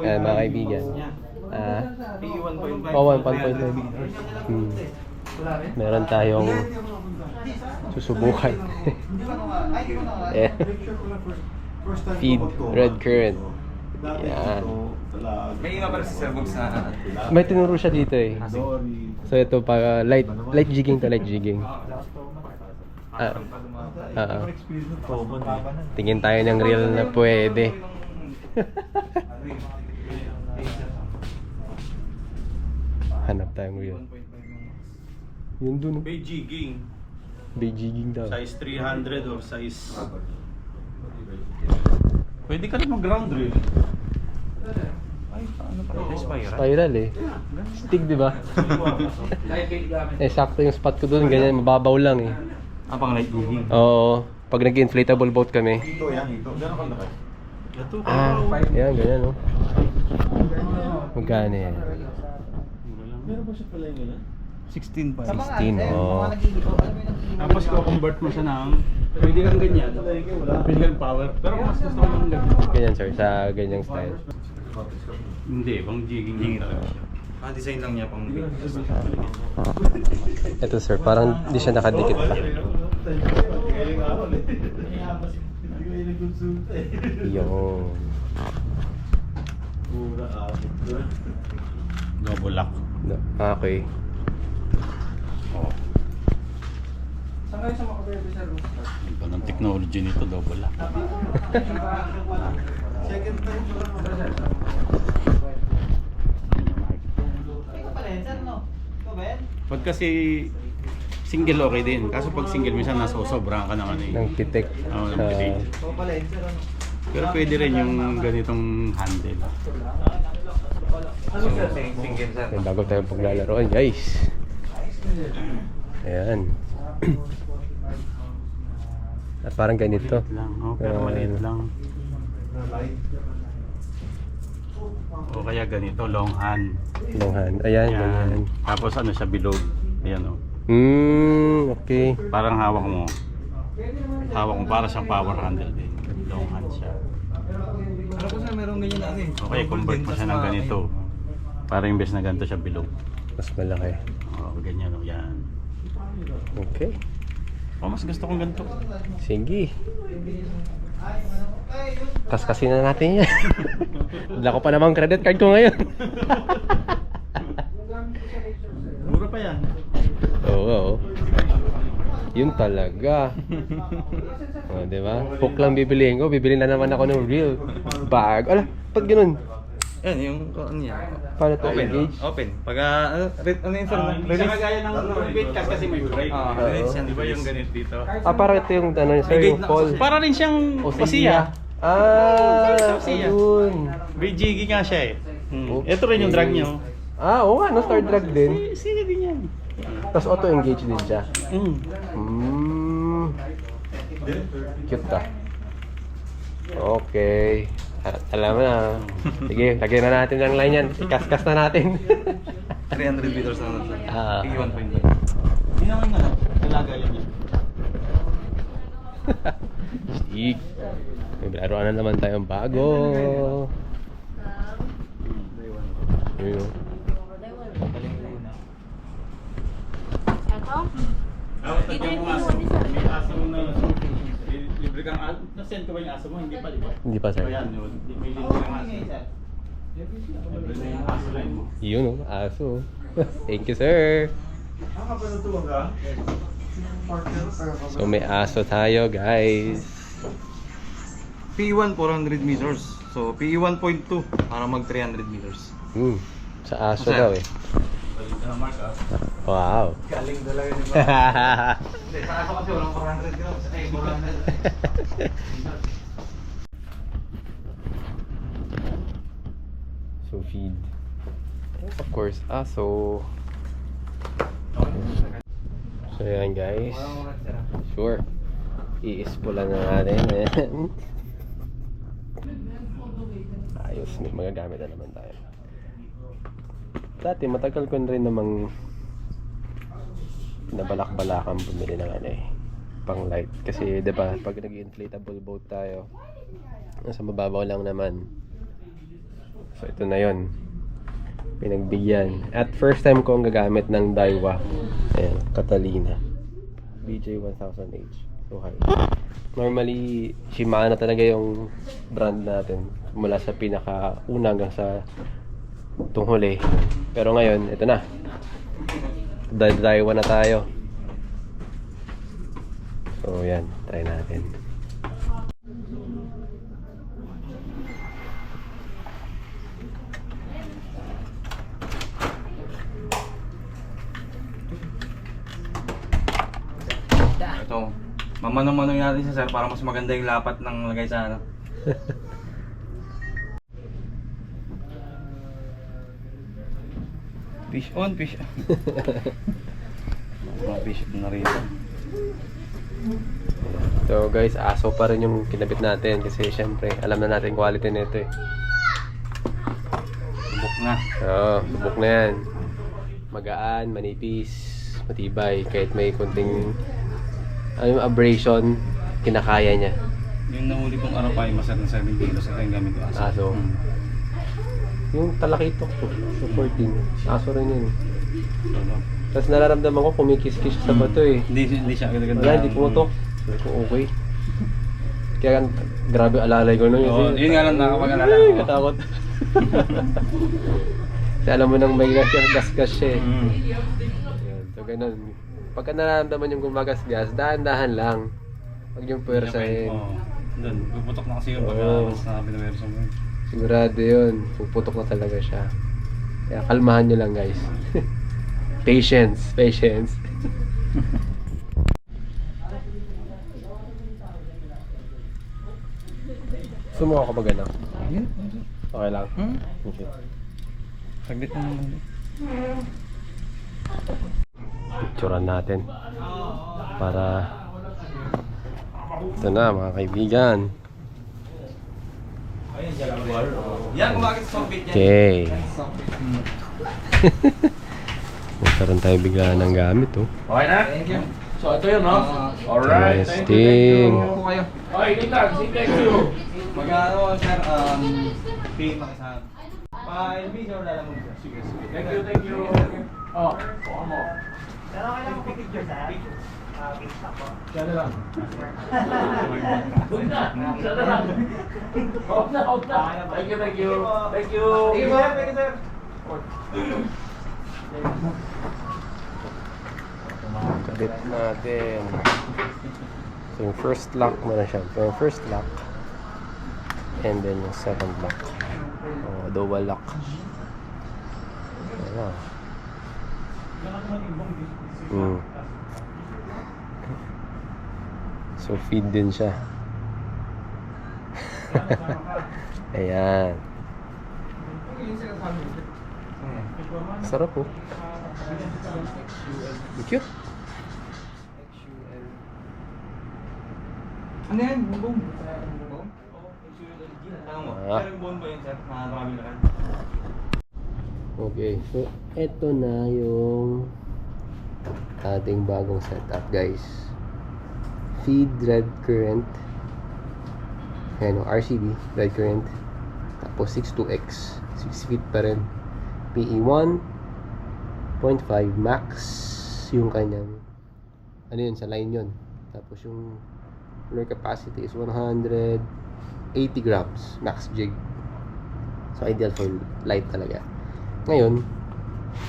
Ayan, mga kaibigan. PE 1.5. Oh, 1.5. Meron tayong susubukan. Ayan. Feed red current. Yan. May iba pa rin sa Starbucks na... May tinuro siya dito eh. So ito para light jigging to light jigging. Tingin tayo ng reel na pwede. Hanap tayong reel. Yun dun. Bay jigging. Bay jigging daw. Size 300 or size... Pwede ka rin mag-ground drill. Ay, paano pa? Spiral eh. Stick, di ba? Eh, sakto yung spot ko doon. Ganyan, mababaw lang eh. Pang light jigging. Oo. Pag nag-inflatable boat kami. Ito, yan. Ito. Gano'n ka laki? Ito. Yan, ganyan oh. Magkano yan? Meron ba siya pala yung gano'n? 16 pa. 16, oh. Tapos ko-convert mo siya ng... Pwede kang ganyan. Pwede kang power. Pero mas gusto ko ng ganyan. Ganyan sir, sa ganyang style. Hindi, pang jigging talaga siya. Design lang niya pang... Ito sir, parang di siya nakadikit pa. Yung... Double lock. Okay. Saan kayo sa Macabebe sir? Iba ng technology nito, double lock. Second time mo lang. Ito pala yun sir, no? Ito ba yan? Pag kasi single okay din. Kaso pag single minsan nasosobrahan ka ng ano eh. Ng pitik. Oo, ng pitik. Ito pala yun sir, ano? Pero pwede rin yung ganitong handle. Ano sir? Single sir. May bago tayong paglalaroan guys. Ayan. At parang ganito. Maliit lang. Oh, pero maliit lang. O kaya ganito, long hand. Long hand. Ayan, ganyan. Tapos ano siya, bilog. Ayan o. Okay. Parang hawak mo. Hawak mo para siyang power handle din. Long hand siya. Ano po sir, meron ganyan na ano eh. O kaya convert mo siya ng ganito. Para imbes na ganito siya bilog. Mas malaki. O, ganyan o. Yan. Okay. O, mas gusto kong ganito. Sige. Kaskasin na natin yan. Wala ko pa namang credit card ko ngayon. Mura pa yan. Oo. Yun talaga. O, diba? Hook lang bibiliin ko. Bibili na naman ako ng real bag. Ala, pag ganun. Yan, yung ano niya. Paano to engage? Open. Pag ano yun sir? Siya kagaya ng repeat kasi may brake. Release yan. Di ba yung ganit dito? Para ito yung ano, sir, yung fall. Para rin siyang Osiya. Osiya. Ayun. BGG nga siya eh. Okay. Ito rin yung drag nyo. Oo nga, no? Star drag din. Sige din yan. Tapos auto-engage din siya. Cute ah. Okay. Alam mo na. Sige, lagyan na natin ng line yan. Ikas-kas na natin. 300 meters na lang sir. Ah. 1.5. Hindi naman nga. Talaga yan yun. Sig. May laruan na naman tayong bago. Yun o. Dito yung aso. May aso na libre kang aso. Na-send ko ba yung aso mo? Hindi pa, di ba? Hindi pa, sir. Ayan, may libre kang aso. Libre na yung aso line mo. Yun o, aso. Thank you, sir. So may aso tayo, guys. PE1 400 meters. So PE 1.2 para mag 300 meters. Sa aso daw eh. Balik ka na mark ah. Wow. Galing talaga ni ba? Hindi, sa aso kasi walang 400 grams. Ay, 400. So feed. Of course, aso. So yan guys. Sure. I-ispulan na natin. Ayos, may mga gamit na naman tayo. Dati matagal ko rin namang nabalak-balakan bumili ng ano eh, pang light. Kasi diba pag nag-inflatable boat tayo, nasa mababaw lang naman. So ito na yon, pinagbigyan. At first time ko ang gagamit ng Daiwa. Ayan, Catalina BJ1000H. So high. Normally Shimano talaga yung brand natin mula sa pinakauna hanggang sa tunghuli. Pero ngayon ito na, Daiwa na tayo. So yan, try natin. Ito, mamano-manoy natin siya sir para mas maganda yung lapat ng lagay sa ano. Fish on, fish on. Mga fish on na rin. So guys, aso pa rin yung kinabit natin kasi syempre alam na natin quality nito eh. Subok na. Oo, subok na yan. Magaan, manipis, matibay. Kahit may konting abrasion, kinakaya niya. Yung nahuli kong arapay, masat na 7 kilos. Ito yung gamit ko aso. Aso. Yung talakitok ko, so 14. Aso rin yun. Tapos nararamdaman ko kumikis-kis sa bato eh. Hindi siya agad-agad. Wala, hindi pumutok. Sabi ko, okay. Kaya grabe alalay ko nun. Oo, yun nga lang nakapag-alala Ay, ko. katakot. Kasi alam mo nang may gasgas siya eh. Yan, so ganun. Pagka nararamdaman yung gumagasgas, dahan-dahan lang. Huwag yung pwersahin. Oo. Doon, puputok na kasi yun pag Oo. mas na pinawersa mo. Sigurado yun. Puputok na talaga siya. Kaya kalmahan nyo lang guys. Patience. Patience. Sumuha ka ba gano'n? Okay lang. Okay. Saglit na naman. Picturean natin. Para ito na mga kaibigan. Yan, kumakit sa sorbet yan. Okay. Magkaroon tayo bigla ng gamit oh. Okay na? Thank you. So ito yun, no? Alright. Testing. Okay, Nitan, say thank you. Mag-ano, sir, pay makasama. Pa-LB, sir, wala lang mo. Sige, sige. Thank you, thank you. Oh, kuha mo. Pero kailangan ko picture sa pizza po. Siya na lang. Huwag na. Siya na lang. Huwag na, huwag na. Thank you, thank you. Thank you. Thank you, sir. Thank you, sir. Kabit natin. So yung first lock muna siya. Yung first lock. And then yung second lock. Oh, double lock. Ayan. So feed din siya. Ayan. Sarap po. Cute. Ano yan? Bumbong? Ah. Sir, yung bumbong ba yun, sir? Marami na. Okay, so eto na yung ating bagong setup guys. Feed red current. Ayan o, RCB, red current. Tapos 62X, 6 feet pa rin. PE 1.5 max yung kanyang ano yun, sa line yun. Tapos yung lure capacity is 180 grams max jig. So ideal for light talaga. Ngayon,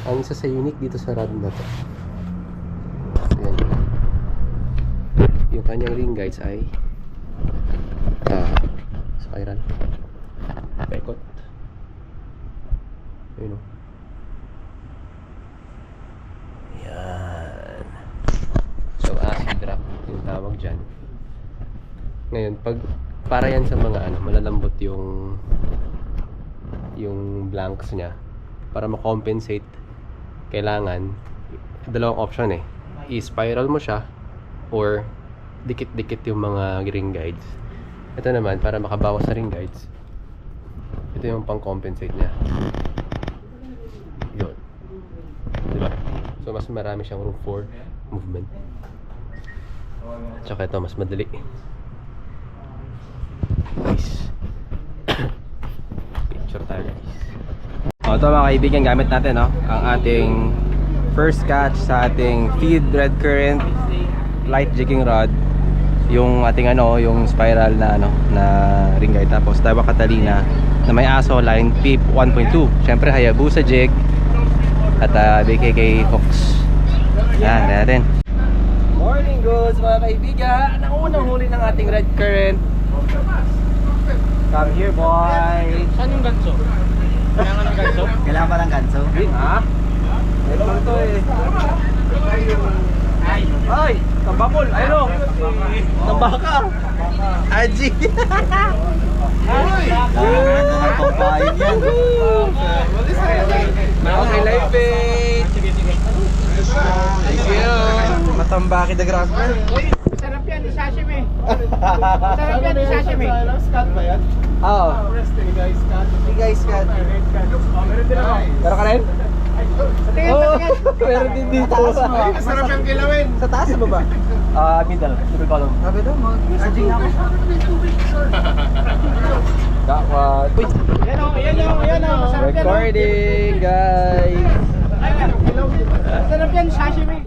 ang isa sa unique dito sa rod na to, ayan, yung kanyang ring guides ay spiral paikot. Ayun o. Yan. So acid drop yung tawag dyan. Ngayon, pag para yan sa mga ano, malalambot yung blanks niya. Para ma-compensate, kailangan dalawang option eh. I-spiral mo siya or dikit-dikit yung mga ring guides. Ito naman, para makabawas sa ring guides, ito yung pang-compensate niya. Yun. Diba? So, mas marami siyang room for movement. Tsaka ito, mas madali. Nice. Picture tayo guys. O ito mga kaibigan, gamit natin no, ang ating first catch sa ating feed red current light jigging rod. Yung ating yung spiral na na ring guide, tapos Taiwan Catalina na may aso line PIP 1.2. Syempre Hayabusa jig at BKK hooks. Yan natin. Morning goods mga kaibigan. Ang unang huli ng ating red current. Come here boy. Saan yung ganso? Kailangan ng ganso? Kailangan pa ng ganso? Ha? Ito to eh. Ay, tambakol. Ayun o. Tambaka. Aji. Ay. Ano ng pampain yan? Okay, live page. Thank you. Matambaki the grasper. Sarap yan, di sashimi. Sarap yan, di sashimi. Oo. Guys, cut. Pero ka rin? Oh, meron din dito. Sarap yung kilawin. Sa taas sa baba? Middle. Middle column. Sabi daw, mag-messaging ako. That one. Uy! Yan o. Masarap yan. Recording, guys! Masarap yan, sashimi.